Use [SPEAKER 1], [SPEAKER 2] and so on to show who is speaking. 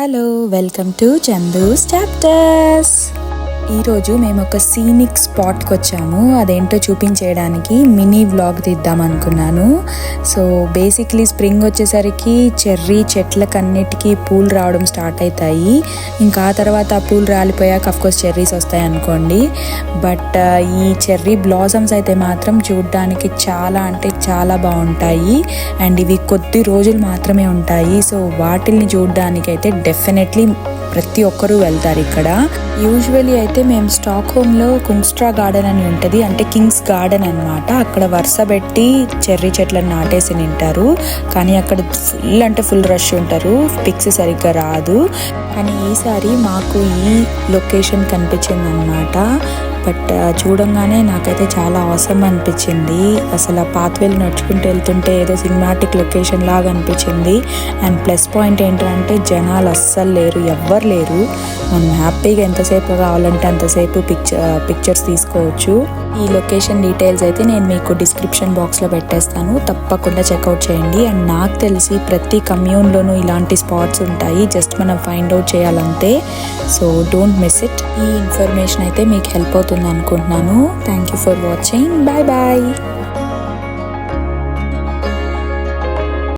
[SPEAKER 1] Hello, welcome to Chandu's chapters. ఈరోజు మేము ఒక సీనిక్ స్పాట్కి వచ్చాము. అదేంటో చూపించేయడానికి మినీ వ్లాగ్ తీద్దాం అనుకున్నాను. సో బేసిక్లీ స్ప్రింగ్ వచ్చేసరికి చెర్రీ చెట్లకన్నిటికీ పూలు రావడం స్టార్ట్ అవుతాయి. ఇంకా ఆ తర్వాత ఆ పూలు రాలిపోయాక అఫ్కోర్స్ చెర్రీస్ వస్తాయి అనుకోండి. బట్ ఈ చెర్రీ బ్లాసమ్స్ అయితే మాత్రం చూడడానికి చాలా అంటే చాలా బాగుంటాయి. అండ్ ఇవి కొద్ది రోజులు మాత్రమే ఉంటాయి. సో వాటిల్ని చూడడానికి అయితే డెఫినెట్లీ ప్రతి ఒక్కరూ వెళ్తారు. ఇక్కడ యూజువలీ అయితే మేము స్టాక్ హోమ్లో కుంగ్స్ట్రా గార్డెన్ అని ఉంటుంది, అంటే కింగ్స్ గార్డెన్ అనమాట. అక్కడ వరుస పెట్టి చెర్రీ చెట్లను నాటేసి నింటారు. కానీ అక్కడ ఫుల్ అంటే ఫుల్ రష్ ఉంటారు, పిక్స్ సరిగ్గా రాదు. కానీ ఈసారి మాకు ఈ లొకేషన్ కనిపించింది అనమాట. బట్ చూడంగానే నాకైతే చాలా అవసరం అనిపించింది. అసలు ఆ పాత్వేలు నడుచుకుంటూ వెళ్తుంటే ఏదో సినిమాటిక్ లొకేషన్ లాగా అనిపించింది. అండ్ ప్లస్ పాయింట్ ఏంటంటే జనాలు అస్సలు లేరు, ఎవ్వరు లేరు. మనం హ్యాపీగా ఎంతసేపు కావాలంటే అంతసేపు పిక్చర్స్ తీసుకోవచ్చు. ఈ లొకేషన్ డీటెయిల్స్ అయితే నేను మీకు డిస్క్రిప్షన్ బాక్స్లో పెట్టేస్తాను, తప్పకుండా చెక్అవుట్ చేయండి. అండ్ నాకు తెలిసి ప్రతి కమ్యూన్లోనూ ఇలాంటి స్పాట్స్ ఉంటాయి, జస్ట్ మనం ఫైండ్ అవుట్ చేయాలంతే. So don't miss it. ఈ ఇన్ఫర్మేషన్ అయితే మీకు హెల్ప్ అవుతుంది అనుకుంటున్నాను. Thank you for watching. Bye bye.